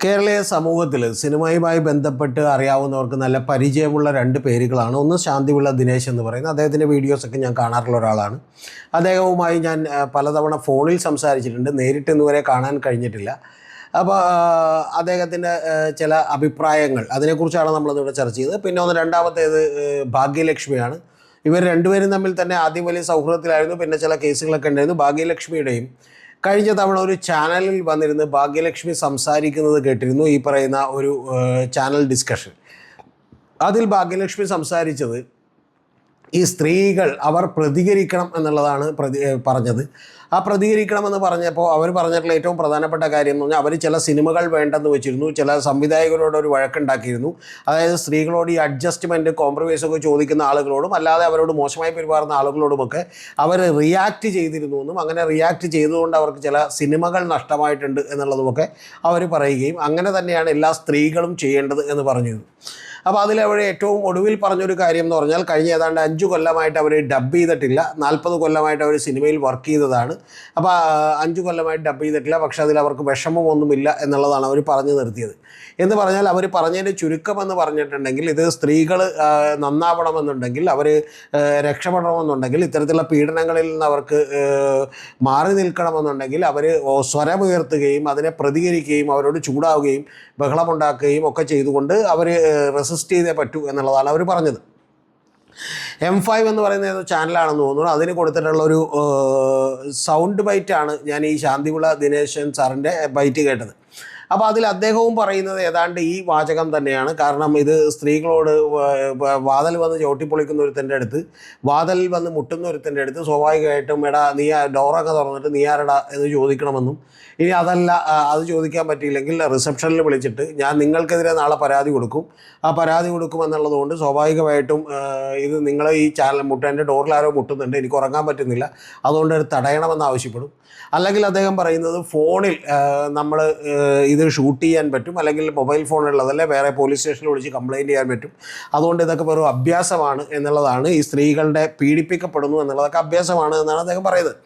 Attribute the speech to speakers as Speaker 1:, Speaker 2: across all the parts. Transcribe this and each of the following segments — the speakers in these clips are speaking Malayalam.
Speaker 1: കേരളീയ സമൂഹത്തിൽ സിനിമയുമായി ബന്ധപ്പെട്ട് അറിയാവുന്നവർക്ക് നല്ല പരിചയമുള്ള രണ്ട് പേരുകളാണ്. ഒന്ന് ശാന്തിവിള ദിനേശ് എന്ന് പറയുന്നത്, അദ്ദേഹത്തിൻ്റെ വീഡിയോസൊക്കെ ഞാൻ കാണാറുള്ള ഒരാളാണ്. അദ്ദേഹവുമായി ഞാൻ പലതവണ ഫോണിൽ സംസാരിച്ചിട്ടുണ്ട്, നേരിട്ട് ഇന്നുവരെ കാണാൻ കഴിഞ്ഞിട്ടില്ല. അപ്പോൾ അദ്ദേഹത്തിൻ്റെ ചില അഭിപ്രായങ്ങൾ അതിനെക്കുറിച്ചാണ് നമ്മളിന്നിവിടെ ചർച്ച ചെയ്തത്. പിന്നെ രണ്ടാമത്തേത് ഭാഗ്യലക്ഷ്മിയാണ്. ഇവർ രണ്ടുപേരും തമ്മിൽ തന്നെ ആദ്യം വലിയ സൗഹൃദത്തിലായിരുന്നു, പിന്നെ ചില കേസുകളൊക്കെ ഉണ്ടായിരുന്നു. ഭാഗ്യലക്ഷ്മിയുടെയും കഴിഞ്ഞ തവണ ഒരു ചാനലിൽ വന്നിരുന്ന് ഭാഗ്യലക്ഷ്മി സംസാരിക്കുന്നത് കേട്ടിരുന്നു, ഈ പറയുന്ന ഒരു ചാനൽ ഡിസ്കഷൻ. അതിൽ ഭാഗ്യലക്ഷ്മി സംസാരിച്ചത് ഈ സ്ത്രീകൾ അവർ പ്രതികരിക്കണം എന്നുള്ളതാണ് പറഞ്ഞത്. ആ പ്രതികരിക്കണമെന്ന് പറഞ്ഞപ്പോൾ അവർ പറഞ്ഞിട്ടുള്ള ഏറ്റവും പ്രധാനപ്പെട്ട കാര്യം എന്ന് പറഞ്ഞാൽ അവർ ചില സിനിമകൾ വേണ്ടെന്ന് വെച്ചിരുന്നു, ചില സംവിധായകരോട് ഒരു വഴക്കുണ്ടാക്കിയിരുന്നു. അതായത് സ്ത്രീകളോട് ഈ അഡ്ജസ്റ്റ്മെൻറ്റ് കോംപ്രമൈസൊക്കെ ചോദിക്കുന്ന ആളുകളോടും അല്ലാതെ അവരോട് മോശമായി പെരുമാറുന്ന ആളുകളോടുമൊക്കെ അവർ റിയാക്ട് ചെയ്തിരുന്നു എന്നും അങ്ങനെ റിയാക്ട് ചെയ്തുകൊണ്ട് അവർക്ക് ചില സിനിമകൾ നഷ്ടമായിട്ടുണ്ട് എന്നുള്ളതുമൊക്കെ അവർ പറയുകയും അങ്ങനെ തന്നെയാണ് എല്ലാ സ്ത്രീകളും ചെയ്യേണ്ടത് എന്ന് പറഞ്ഞിരുന്നു. അപ്പോൾ അതിലവർ ഏറ്റവും ഒടുവിൽ പറഞ്ഞൊരു കാര്യം എന്ന് പറഞ്ഞാൽ കഴിഞ്ഞ ഏതാണ്ട് 5 കൊല്ലമായിട്ട് അവർ ഡബ് ചെയ്തിട്ടില്ല, 40 കൊല്ലമായിട്ട് അവർ സിനിമയിൽ വർക്ക് ചെയ്തതാണ്. അപ്പോൾ 5 കൊല്ലമായിട്ട് ഡബ് ചെയ്തിട്ടില്ല, പക്ഷേ അതിൽ അവർക്ക് വിഷമമൊന്നുമില്ല എന്നുള്ളതാണ് അവർ പറഞ്ഞു നിർത്തിയത്. എന്ന് പറഞ്ഞാൽ അവർ പറഞ്ഞതിൻ്റെ ചുരുക്കമെന്ന് പറഞ്ഞിട്ടുണ്ടെങ്കിൽ ഇത് സ്ത്രീകൾ നന്നാവണമെന്നുണ്ടെങ്കിൽ, അവർ രക്ഷപ്പെടണമെന്നുണ്ടെങ്കിൽ, ഇത്തരത്തിലുള്ള പീഡനങ്ങളിൽ നിന്ന് അവർക്ക് മാറി നിൽക്കണമെന്നുണ്ടെങ്കിൽ അവർ സ്വരമുയർത്തുകയും അതിനെ പ്രതികരിക്കുകയും അവരോട് ചൂടാവുകയും ബഹളമുണ്ടാക്കുകയും ഒക്കെ ചെയ്തുകൊണ്ട് അവർ റെസിസ്റ്റ് ചെയ്തേ പറ്റൂ എന്നുള്ളതാണ് അവർ പറഞ്ഞത്. M5 എന്ന് പറയുന്ന ഏതോ ചാനലാണെന്ന് തോന്നുന്നു, അതിന് കൊടുത്തിട്ടുള്ളൊരു സൗണ്ട് ബൈറ്റാണ് ഞാൻ ഈ ശാന്തിവിള ദിനേശൻ സാറിൻ്റെ ബൈറ്റ് കേട്ടത്. അപ്പോൾ അതിൽ അദ്ദേഹവും പറയുന്നത് ഏതാണ്ട് ഈ വാചകം തന്നെയാണ്. കാരണം ഇത് സ്ത്രീകളോട് വാതിൽ വന്ന് ചവിട്ടിപ്പൊളിക്കുന്ന ഒരുത്തൻ്റെ അടുത്ത്, വാതിലിൽ വന്ന് മുട്ടുന്ന ഒരുത്തൻ്റെ അടുത്ത് സ്വാഭാവികമായിട്ടും എടാ നീ ഡോറൊക്കെ തുറന്നിട്ട് നീ ആരടാ എന്ന് ചോദിക്കണമെന്നും, ഇനി അതല്ല അത് ചോദിക്കാൻ പറ്റിയില്ലെങ്കിൽ റിസപ്ഷനിൽ വിളിച്ചിട്ട് ഞാൻ നിങ്ങൾക്കെതിരെ നാളെ പരാതി കൊടുക്കും, ആ പരാതി കൊടുക്കുമെന്നുള്ളതുകൊണ്ട് സ്വാഭാവികമായിട്ടും ഇത് നിങ്ങൾ ഈ ചാനൽ എൻ്റെ ഡോറിൽ ആരോ മുട്ടുന്നുണ്ട്, എനിക്ക് ഉറങ്ങാൻ പറ്റുന്നില്ല, അതുകൊണ്ട് അത് തടയണമെന്ന് ആവശ്യപ്പെടും. അല്ലെങ്കിൽ അദ്ദേഹം പറയുന്നത് ഫോണിൽ നമ്മൾ ഇത് ഷൂട്ട് ചെയ്യാൻ പറ്റും, അല്ലെങ്കിൽ മൊബൈൽ ഫോണുള്ളതല്ലേ വേറെ പോലീസ് സ്റ്റേഷനിൽ വിളിച്ച് കംപ്ലയിൻറ്റ് ചെയ്യാൻ പറ്റും, അതുകൊണ്ട് ഇതൊക്കെ വെറും അഭ്യാസമാണ് എന്നുള്ളതാണ്, ഈ സ്ത്രീകളുടെ പീഡിപ്പിക്കപ്പെടുന്നു എന്നുള്ളതൊക്കെ അഭ്യാസമാണ് എന്നാണ് അദ്ദേഹം പറയുന്നത്.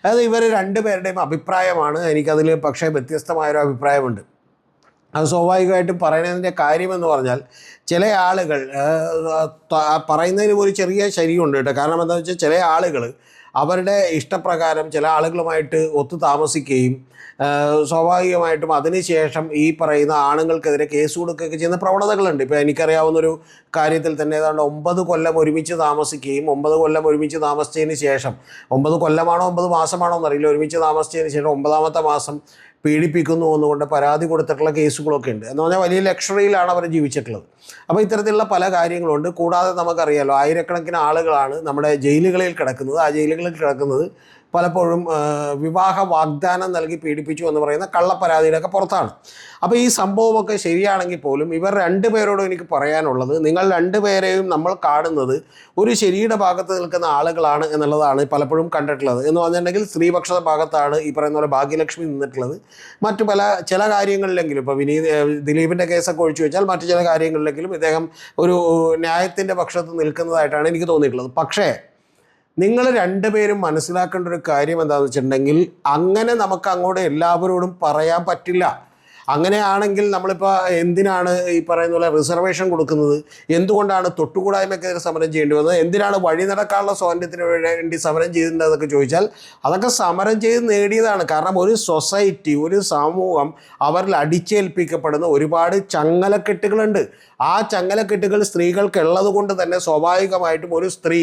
Speaker 1: അതായത് ഇവർ രണ്ടുപേരുടെയും അഭിപ്രായമാണ്. എനിക്കതിൽ പക്ഷേ വ്യത്യസ്തമായൊരു അഭിപ്രായമുണ്ട്. അത് സ്വാഭാവികമായിട്ടും പറയുന്നതിൻ്റെ കാര്യമെന്ന് പറഞ്ഞാൽ ചില ആളുകൾ പറയുന്നതിന് ഒരു ചെറിയ ശരിയുണ്ട് കേട്ടോ. കാരണം എന്താണെന്ന് വെച്ചാൽ ചില ആളുകൾ അവരുടെ ഇഷ്ടപ്രകാരം ചില ആളുകളുമായിട്ട് ഒത്തു താമസിക്കുകയും സ്വാഭാവികമായിട്ടും അതിനുശേഷം ഈ പറയുന്ന ആണുങ്ങൾക്കെതിരെ കേസ് കൊടുക്കുകയൊക്കെ ചെയ്യുന്ന പ്രവണതകളുണ്ട്. ഇപ്പോൾ എനിക്കറിയാവുന്നൊരു കാര്യത്തിൽ തന്നെ ഏതാണ്ട് 9 കൊല്ലം ഒരുമിച്ച് താമസിക്കുകയും 9 കൊല്ലം ഒരുമിച്ച് താമസിച്ചതിന് ശേഷം 9 കൊല്ലമാണോ 9 മാസമാണോ എന്നറിയില്ല, ഒരുമിച്ച് താമസിച്ചതിന് ശേഷം 9ാമത്തെ മാസം പീഡിപ്പിക്കുന്നു എന്നുകൊണ്ട് പരാതി കൊടുത്തിട്ടുള്ള കേസുകളൊക്കെ ഉണ്ട്. എന്ന് പറഞ്ഞാൽ വലിയ ലക്ഷറിയിലാണ് അവർ ജീവിച്ചിട്ടുള്ളത്. അപ്പോൾ ഇത്തരത്തിലുള്ള പല കാര്യങ്ങളുണ്ട്. കൂടാതെ നമുക്കറിയാലോ ആയിരക്കണക്കിന് ആളുകളാണ് നമ്മുടെ ജയിലുകളിൽ കിടക്കുന്നത്. ആ ജയിലുകളിൽ കിടക്കുന്നത് പലപ്പോഴും വിവാഹ വാഗ്ദാനം നൽകി പീഡിപ്പിച്ചു എന്ന് പറയുന്ന കള്ളപ്പരാതിയുടെയൊക്കെ പുറത്താണ്. അപ്പോൾ ഈ സംഭവമൊക്കെ ശരിയാണെങ്കിൽ പോലും ഇവർ രണ്ടുപേരോടും എനിക്ക് പറയാനുള്ളത്, നിങ്ങൾ രണ്ടുപേരെയും നമ്മൾ കാണുന്നത് ഒരു ശരിയുടെ ഭാഗത്ത് നിൽക്കുന്ന ആളുകളാണ് എന്നുള്ളതാണ് പലപ്പോഴും കണ്ടിട്ടുള്ളത്. എന്ന് പറഞ്ഞിട്ടുണ്ടെങ്കിൽ സ്ത്രീപക്ഷ ഭാഗത്താണ് ഈ പറയുന്ന പോലെ ഭാഗ്യലക്ഷ്മി നിന്നിട്ടുള്ളത്. മറ്റു ചില കാര്യങ്ങളിലെങ്കിലും ഇപ്പോൾ ദിലീപിൻ്റെ കേസൊക്കെ ഒഴിച്ചു വെച്ചാൽ മറ്റു ചില കാര്യങ്ങളിലെങ്കിലും ഇദ്ദേഹം ഒരു ന്യായത്തിൻ്റെ പക്ഷത്ത് നിൽക്കുന്നതായിട്ടാണ് എനിക്ക് തോന്നിയിട്ടുള്ളത്. പക്ഷേ നിങ്ങൾ രണ്ടുപേരും മനസ്സിലാക്കേണ്ട ഒരു കാര്യം എന്താണെന്ന് വെച്ചിട്ടുണ്ടെങ്കിൽ അങ്ങനെ നമുക്ക് അങ്ങോട്ട് എല്ലാവരോടും പറയാൻ പറ്റില്ല. അങ്ങനെയാണെങ്കിൽ നമ്മളിപ്പോൾ എന്തിനാണ് ഈ പറയുന്ന പോലെ റിസർവേഷൻ കൊടുക്കുന്നത്, എന്തുകൊണ്ടാണ് തൊട്ടുകൂടായ്മയ്ക്കെതിരെ സമരം ചെയ്യേണ്ടി വന്നത്, എന്തിനാണ് വഴി നടക്കാനുള്ള സ്വാതന്ത്ര്യത്തിന് വേണ്ടി സമരം ചെയ്തിട്ടുണ്ടെന്നൊക്കെ ചോദിച്ചാൽ അതൊക്കെ സമരം ചെയ്ത് നേടിയതാണ്. കാരണം ഒരു സൊസൈറ്റി, ഒരു സമൂഹം അവരിൽ അടിച്ചേൽപ്പിക്കപ്പെടുന്ന ഒരുപാട് ചങ്ങലക്കെട്ടുകളുണ്ട്. ആ ചങ്ങലക്കെട്ടുകൾ സ്ത്രീകൾക്കുള്ളത് കൊണ്ട് തന്നെ സ്വാഭാവികമായിട്ടും ഒരു സ്ത്രീ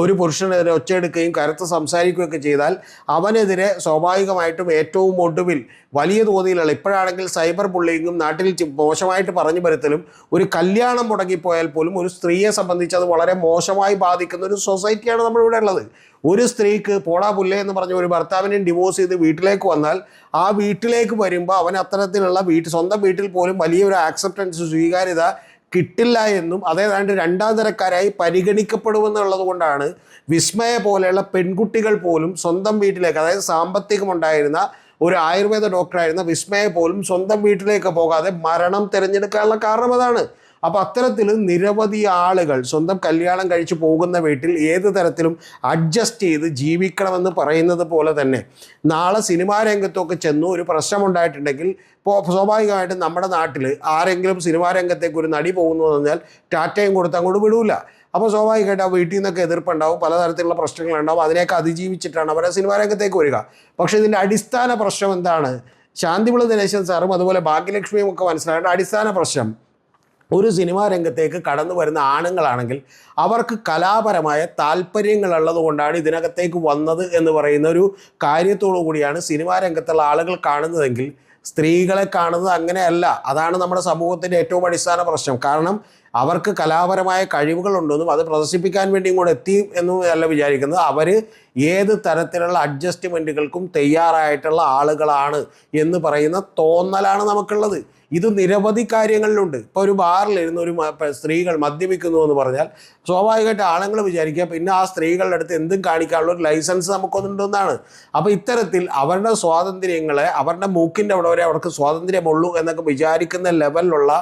Speaker 1: ഒരു പുരുഷനെതിരെ ഒച്ചയെടുക്കുകയും കരുത്ത് സംസാരിക്കുകയൊക്കെ ചെയ്താൽ അവനെതിരെ സ്വാഭാവികമായിട്ടും ഏറ്റവും ഒടുവിൽ വലിയ തോതിലുള്ള, ഇപ്പോഴാണെങ്കിൽ സൈബർ ബുള്ളിങ്ങും നാട്ടിൽ മോശമായിട്ട് പറഞ്ഞു വരുത്തലും, ഒരു കല്യാണം മുടങ്ങിപ്പോയാൽ പോലും ഒരു സ്ത്രീയെ സംബന്ധിച്ച് അത് വളരെ മോശമായി ബാധിക്കുന്ന ഒരു സൊസൈറ്റിയാണ് നമ്മളിവിടെ ഉള്ളത്. ഒരു സ്ത്രീക്ക് പോടാ പുല്ലേ എന്ന് പറഞ്ഞ ഒരു ഭർത്താവിനെ ഡിവോഴ്സ് ചെയ്ത് വീട്ടിലേക്ക് വന്നാൽ ആ വീട്ടിലേക്ക് വരുമ്പോൾ അവൻ അത്തരത്തിലുള്ള സ്വന്തം വീട്ടിൽ പോലും വലിയൊരു ആക്സെപ്റ്റൻസ്, സ്വീകാര്യത കിട്ടില്ല എന്നും അതേതാണ്ട് 2ാം തരക്കാരായി പരിഗണിക്കപ്പെടുമെന്നുള്ളത് കൊണ്ടാണ് വിസ്മയ പോലെയുള്ള പെൺകുട്ടികൾ പോലും സ്വന്തം വീട്ടിലേക്ക്, അതായത് സാമ്പത്തികമുണ്ടായിരുന്ന ഒരു ആയുർവേദ ഡോക്ടറായിരുന്ന വിസ്മയ പോലും സ്വന്തം വീട്ടിലേക്ക് പോകാതെ മരണം തിരഞ്ഞെടുക്കാനുള്ള കാരണം അതാണ്. അപ്പോൾ അത്തരത്തിൽ നിരവധി ആളുകൾ സ്വന്തം കല്യാണം കഴിച്ച് പോകുന്ന വീട്ടിൽ ഏത് തരത്തിലും അഡ്ജസ്റ്റ് ചെയ്ത് ജീവിക്കണമെന്ന് പറയുന്നത് പോലെ തന്നെ നാളെ സിനിമാ രംഗത്തൊക്കെ ചെന്നു ഒരു പ്രശ്നമുണ്ടായിട്ടുണ്ടെങ്കിൽ ഇപ്പോൾ സ്വാഭാവികമായിട്ടും നമ്മുടെ നാട്ടിൽ ആരെങ്കിലും സിനിമാ രംഗത്തേക്ക് ഒരു നടി പോകുന്നു എന്ന് പറഞ്ഞാൽ ടാറ്റയും കൊടുത്ത് അങ്ങോട്ട് വിടൂല. അപ്പോൾ സ്വാഭാവികമായിട്ട് ആ വീട്ടിൽ നിന്നൊക്കെ എതിർപ്പുണ്ടാവും, പലതരത്തിലുള്ള പ്രശ്നങ്ങളുണ്ടാവും. അതിനെയൊക്കെ അതിജീവിച്ചിട്ടാണ് അവരെ സിനിമാ രംഗത്തേക്ക് വരിക. പക്ഷേ ഇതിൻ്റെ അടിസ്ഥാന പ്രശ്നം എന്താണ്? ശാന്തിവിള ദിനേശൻ സാറും അതുപോലെ ഭാഗ്യലക്ഷ്മിയും ഒക്കെ മനസ്സിലാക്കേണ്ട അടിസ്ഥാന പ്രശ്നം, ഒരു സിനിമാ രംഗത്തേക്ക് കടന്നു വരുന്ന ആണുങ്ങളാണെങ്കിൽ അവർക്ക് കലാപരമായ താല്പര്യങ്ങളുള്ളത് കൊണ്ടാണ് ഇതിനകത്തേക്ക് വന്നത് എന്ന് പറയുന്ന ഒരു കാര്യത്തോടു കൂടിയാണ് സിനിമാ രംഗത്തുള്ള ആളുകൾ കാണുന്നതെങ്കിൽ സ്ത്രീകളെ കാണുന്നത് അങ്ങനെയല്ല. അതാണ് നമ്മുടെ സമൂഹത്തിൻ്റെ ഏറ്റവും അടിസ്ഥാന പ്രശ്നം. കാരണം അവർക്ക് കലാപരമായ കഴിവുകളുണ്ടെന്നും അത് പ്രദർശിപ്പിക്കാൻ വേണ്ടിയും കൂടെ എത്തി എന്നും അല്ല വിചാരിക്കുന്നത്. അവർ ഏത് തരത്തിലുള്ള അഡ്ജസ്റ്റ്മെൻറ്റുകൾക്കും തയ്യാറായിട്ടുള്ള ആളുകളാണ് എന്ന് പറയുന്ന തോന്നലാണ് നമുക്കുള്ളത്. ഇത് നിരവധി കാര്യങ്ങളിലുണ്ട്. ഇപ്പോൾ ഒരു ബാറിലിരുന്ന് ഒരു സ്ത്രീകൾ മദ്യപിക്കുന്നു എന്ന് പറഞ്ഞാൽ സ്വാഭാവികമായിട്ട് ആളുകൾ വിചാരിക്കുക പിന്നെ ആ സ്ത്രീകളുടെ അടുത്ത് എന്തും കാണിക്കാനുള്ള ഒരു ലൈസൻസ് നമുക്കൊന്നുണ്ടെന്നാണ്. അപ്പോൾ ഇത്തരത്തിൽ അവരുടെ സ്വാതന്ത്ര്യങ്ങളെ അവരുടെ മൂക്കിൻ്റെ അവിടെ വരെ അവർക്ക് സ്വാതന്ത്ര്യമുള്ളൂ എന്നൊക്കെ വിചാരിക്കുന്ന ലെവലിലുള്ള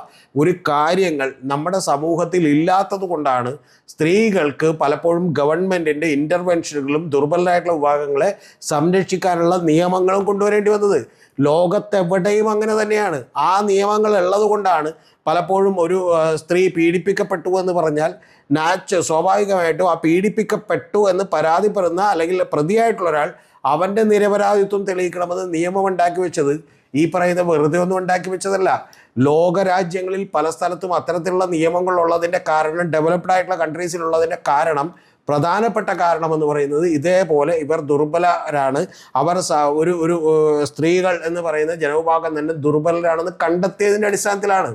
Speaker 1: ഒരു കാര്യങ്ങൾ നമ്മുടെ സമൂഹത്തിൽ ഇല്ലാത്തത് കൊണ്ടാണ് സ്ത്രീകൾക്ക് പലപ്പോഴും ഗവൺമെൻറ്റിൻ്റെ ഇൻ്റർവെൻഷനുകളും ദുർബലരായിട്ടുള്ള വിഭാഗങ്ങളെ സംരക്ഷിക്കാനുള്ള നിയമങ്ങളും കൊണ്ടുവരേണ്ടി വന്നത്. ലോകത്തെവിടെയും അങ്ങനെ തന്നെയാണ്. ആ നിയമങ്ങൾ ഉള്ളത് കൊണ്ടാണ് പലപ്പോഴും ഒരു സ്ത്രീ പീഡിപ്പിക്കപ്പെട്ടു എന്ന് പറഞ്ഞാൽ സ്വാഭാവികമായിട്ടും ആ പീഡിപ്പിക്കപ്പെട്ടു എന്ന് പരാതിപ്പെടുന്ന അല്ലെങ്കിൽ പ്രതിയായിട്ടുള്ള ഒരാൾ അവൻ്റെ നിരപരാധിത്വം തെളിയിക്കണമെന്ന് നിയമം ഉണ്ടാക്കി വെച്ചത് ഈ പറയുന്ന വെറുതെ ഒന്നും ഉണ്ടാക്കി വെച്ചതല്ല. ലോകരാജ്യങ്ങളിൽ പല സ്ഥലത്തും അത്തരത്തിലുള്ള നിയമങ്ങളുള്ളതിൻ്റെ കാരണം, ഡെവലപ്ഡ് ആയിട്ടുള്ള കൺട്രീസിലുള്ളതിൻ്റെ കാരണം, പ്രധാനപ്പെട്ട കാരണമെന്ന് പറയുന്നത് ഇതേപോലെ ഇവർ ദുർബലരാണ്, അവർ ഒരു സ്ത്രീകൾ എന്ന് പറയുന്ന ജനവിഭാഗം തന്നെ ദുർബലരാണെന്ന് കണ്ടെത്തിയതിൻ്റെ അടിസ്ഥാനത്തിലാണ്.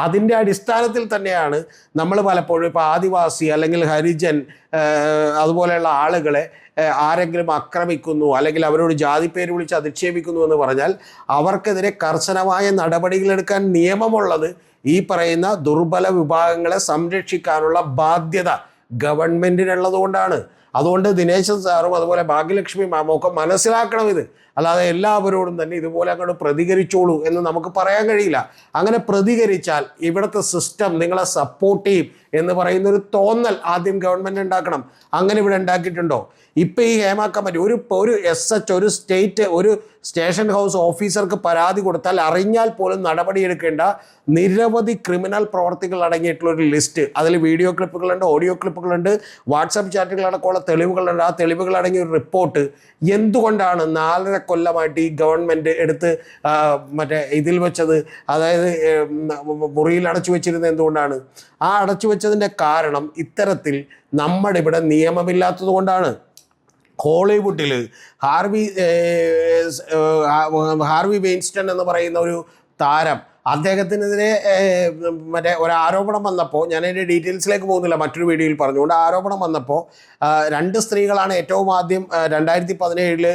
Speaker 1: അതിൻ്റെ അടിസ്ഥാനത്തിൽ തന്നെയാണ് നമ്മൾ പലപ്പോഴും ഇപ്പോൾ ആദിവാസി അല്ലെങ്കിൽ ഹരിജൻ അതുപോലെയുള്ള ആളുകളെ ആരെങ്കിലും ആക്രമിക്കുന്നു അല്ലെങ്കിൽ അവരോട് ജാതിപ്പേര് വിളിച്ച് അധിക്ഷേപിക്കുന്നു എന്ന് പറഞ്ഞാൽ അവർക്കെതിരെ കർശനമായ നടപടികളെടുക്കാൻ നിയമമുള്ളത് ഈ പറയുന്ന ദുർബല വിഭാഗങ്ങളെ സംരക്ഷിക്കാനുള്ള ബാധ്യത ഗവൺമെൻറ്റിനുള്ളത് കൊണ്ടാണ്. അതുകൊണ്ട് ദിനേശൻ സാറും അതുപോലെ ഭാഗ്യലക്ഷ്മി മാമും ഒക്കെ മനസ്സിലാക്കണം ഇത്. അല്ലാതെ എല്ലാവരോടും തന്നെ ഇതുപോലെ അങ്ങോട്ട് പ്രതികരിച്ചോളൂ എന്ന് നമുക്ക് പറയാൻ കഴിയില്ല. അങ്ങനെ പ്രതികരിച്ചാൽ ഇവിടുത്തെ സിസ്റ്റം നിങ്ങളെ സപ്പോർട്ട് ചെയ്യും എന്ന് പറയുന്നൊരു തോന്നൽ ആദ്യം ഗവൺമെൻറ് ഉണ്ടാക്കണം. അങ്ങനെ ഇവിടെ ഉണ്ടാക്കിയിട്ടുണ്ടോ? ഇപ്പം ഈ ഹേമ കമ്മിറ്റി ഒരു SH ഒരു സ്റ്റേറ്റ് ഒരു സ്റ്റേഷൻ ഹൗസ് ഓഫീസർക്ക് പരാതി കൊടുത്താൽ അറിഞ്ഞാൽ പോലും നടപടിയെടുക്കേണ്ട നിരവധി ക്രിമിനൽ പ്രവർത്തികൾ അടങ്ങിയിട്ടുള്ള ഒരു ലിസ്റ്റ്. അതിൽ വീഡിയോ ക്ലിപ്പുകളുണ്ട്, ഓഡിയോ ക്ലിപ്പുകളുണ്ട്, വാട്സപ്പ് ചാറ്റുകളടക്കമുള്ള തെളിവുകളുണ്ട്. ആ തെളിവുകൾ അടങ്ങിയ ഒരു റിപ്പോർട്ട് എന്തുകൊണ്ടാണ് 4.5 കൊല്ലമായിട്ട് ഈ ഗവൺമെൻറ് എടുത്ത് മറ്റേ ഇതിൽ വെച്ചത്, അതായത് മുറിയിൽ അടച്ചു വെച്ചിരുന്നത് എന്തുകൊണ്ടാണ്? ആ അടച്ചു വെച്ചതിൻ്റെ കാരണം ഇത്തരത്തിൽ നമ്മുടെ ഇവിടെ നിയമമില്ലാത്തത് കൊണ്ടാണ്. ഹോളിവുഡിൽ ഹാർവി വെയിൻസ്റ്റൺ എന്ന് പറയുന്ന ഒരു താരം, അദ്ദേഹത്തിനെതിരെ മറ്റേ ഒരു ആരോപണം വന്നപ്പോൾ, ഞാനതിൻ്റെ ഡീറ്റെയിൽസിലേക്ക് പോകുന്നില്ല, മറ്റൊരു വീഡിയോയിൽ പറഞ്ഞുകൊണ്ട് ആരോപണം വന്നപ്പോൾ 2 സ്ത്രീകളാണ് ഏറ്റവും ആദ്യം 2017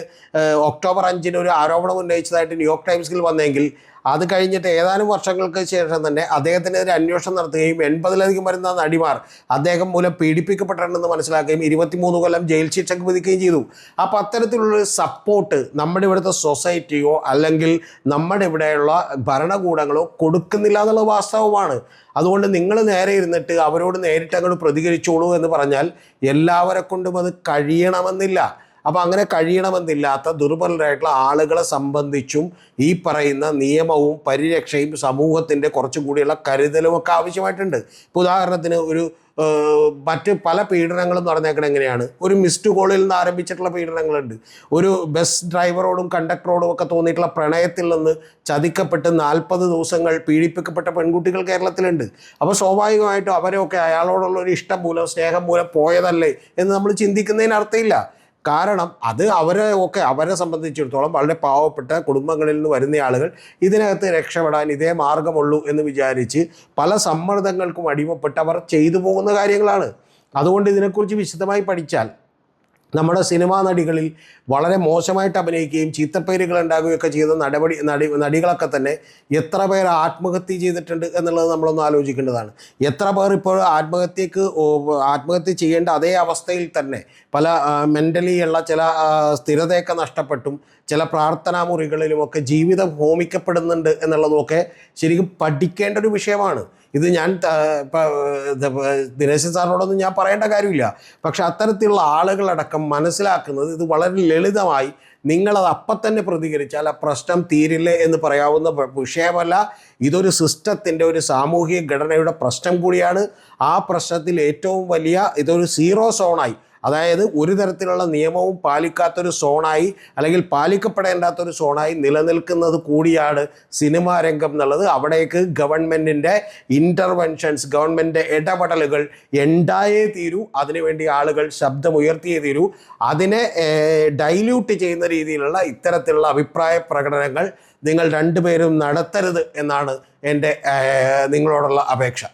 Speaker 1: ഒക്ടോബർ 5 ഒരു ആരോപണം ഉന്നയിച്ചതായിട്ട് ന്യൂയോർക്ക് ടൈംസിൽ വന്നെങ്കിൽ അത് കഴിഞ്ഞിട്ട് ഏതാനും വർഷങ്ങൾക്ക് ശേഷം തന്നെ അദ്ദേഹത്തിനെതിരെ അന്വേഷണം നടത്തുകയും 80-ലധികം വരുന്ന നടിമാർ അദ്ദേഹം മൂലം പീഡിപ്പിക്കപ്പെട്ടിട്ടുണ്ടെന്ന് മനസ്സിലാക്കുകയും 23 കൊല്ലം ജയിൽ ശിക്ഷയ്ക്ക് വിധിക്കുകയും ചെയ്തു. അപ്പോൾ അത്തരത്തിലുള്ളൊരു സപ്പോർട്ട് നമ്മുടെ ഇവിടുത്തെ സൊസൈറ്റിയോ അല്ലെങ്കിൽ നമ്മുടെ ഇവിടെയുള്ള ഭരണകൂടങ്ങളോ കൊടുക്കുന്നില്ല എന്നുള്ള വാസ്തവമാണ്. അതുകൊണ്ട് നിങ്ങൾ നേരെ ഇരുന്നിട്ട് അവരോട് നേരിട്ട് അങ്ങോട്ട് പ്രതികരിച്ചോളൂ എന്ന് പറഞ്ഞാൽ എല്ലാവരെ കൊണ്ടും അത് കഴിയണമെന്നില്ല. അപ്പോൾ അങ്ങനെ കഴിയണമെന്നില്ലാത്ത ദുർബലരായിട്ടുള്ള ആളുകളെ സംബന്ധിച്ചും ഈ പറയുന്ന നിയമവും പരിരക്ഷയും സമൂഹത്തിൻ്റെ കുറച്ചും കൂടിയുള്ള കരുതലും ഒക്കെ ആവശ്യമായിട്ടുണ്ട്. ഇപ്പോൾ ഉദാഹരണത്തിന് മറ്റ് പല പീഡനങ്ങളും നടന്നേക്കണം എങ്ങനെയാണ്? ഒരു മിസ്ഡ് കോളിൽ നിന്ന് ആരംഭിച്ചിട്ടുള്ള പീഡനങ്ങളുണ്ട്. ഒരു ബസ് ഡ്രൈവറോടും കണ്ടക്ടറോടും ഒക്കെ തോന്നിയിട്ടുള്ള പ്രണയത്തിൽ നിന്ന് ചതിക്കപ്പെട്ട് 40 ദിവസങ്ങൾ പീഡിപ്പിക്കപ്പെട്ട പെൺകുട്ടികൾ കേരളത്തിലുണ്ട്. അപ്പോൾ സ്വാഭാവികമായിട്ടും അവരെയൊക്കെ അയാളോടുള്ള ഒരു ഇഷ്ടം മൂലം സ്നേഹം മൂലം പോയതല്ലേ എന്ന് നമ്മൾ ചിന്തിക്കുന്നതിന് അർത്ഥമില്ല. കാരണം അത് അവരെ സംബന്ധിച്ചിടത്തോളം വളരെ പാവപ്പെട്ട കുടുംബങ്ങളിൽ നിന്ന് വരുന്ന ആളുകൾ ഇതിനകത്ത് രക്ഷപ്പെടാൻ ഇതേ മാർഗമുള്ളൂ എന്ന് വിചാരിച്ച് പല സമ്മർദ്ദങ്ങൾക്കും അടിമപ്പെട്ട് അവർ ചെയ്തു പോകുന്ന കാര്യങ്ങളാണ്. അതുകൊണ്ട് ഇതിനെക്കുറിച്ച് വിശദമായി പഠിച്ചാൽ നമ്മുടെ സിനിമാ നടികളിൽ വളരെ മോശമായിട്ട് അഭിനയിക്കുകയും ചീത്തപ്പേരുകൾ ഉണ്ടാകുകയൊക്കെ ചെയ്ത നടികളൊക്കെ തന്നെ എത്ര പേർ ആത്മഹത്യ ചെയ്തിട്ടുണ്ട് എന്നുള്ളത് നമ്മളൊന്ന് ആലോചിക്കേണ്ടതാണ്. എത്ര പേർ ഇപ്പോൾ ആത്മഹത്യ ചെയ്യേണ്ട അതേ അവസ്ഥയിൽ തന്നെ പല മെൻ്റലി ഉള്ള ചില സ്ഥിരതയൊക്കെ നഷ്ടപ്പെട്ടും ചില പ്രാർത്ഥനാ മുറികളിലുമൊക്കെ ജീവിതം ഹോമിക്കപ്പെടുന്നുണ്ട് എന്നുള്ളതൊക്കെ ശരിക്കും പഠിക്കേണ്ട ഒരു വിഷയമാണ്. ഇത് ഞാൻ ദിനേശൻ സാറിനോടൊന്നും ഞാൻ പറയേണ്ട കാര്യമില്ല. പക്ഷെ അത്തരത്തിലുള്ള ആളുകളടക്കം മനസ്സിലാക്കുന്നത് ഇത് വളരെ ലളിതമായി നിങ്ങളത് അപ്പം തന്നെ പ്രതികരിച്ചാൽ ആ പ്രശ്നം തീരില്ലേ എന്ന് പറയാവുന്ന വിഷയമല്ല. ഇതൊരു സിസ്റ്റത്തിൻ്റെ, ഒരു സാമൂഹിക ഘടനയുടെ പ്രശ്നം കൂടിയാണ്. ആ പ്രശ്നത്തിൽ ഏറ്റവും വലിയ ഇതൊരു സീറോ സോണായി, അതായത് ഒരു തരത്തിലുള്ള നിയമവും പാലിക്കാത്തൊരു സോണായി, അല്ലെങ്കിൽ പാലിക്കപ്പെടേണ്ടാത്തൊരു സോണായി നിലനിൽക്കുന്നത് കൂടിയാണ് സിനിമാ രംഗം എന്നുള്ളത്. അവിടേക്ക് ഗവൺമെൻറ്റിൻ്റെ ഇൻ്റർവെൻഷൻസ്, ഗവൺമെൻറ് ഇടപെടലുകൾ ഉണ്ടായേ തീരൂ. അതിനുവേണ്ടി ആളുകൾ ശബ്ദമുയർത്തിയേ തീരൂ. അതിനെ ഡൈല്യൂട്ട് ചെയ്യുന്ന രീതിയിലുള്ള ഇത്തരത്തിലുള്ള അഭിപ്രായ പ്രകടനങ്ങൾ നിങ്ങൾ രണ്ടുപേരും നടത്തരുത് എന്നാണ് എൻ്റെ നിങ്ങളോടുള്ള അപേക്ഷ.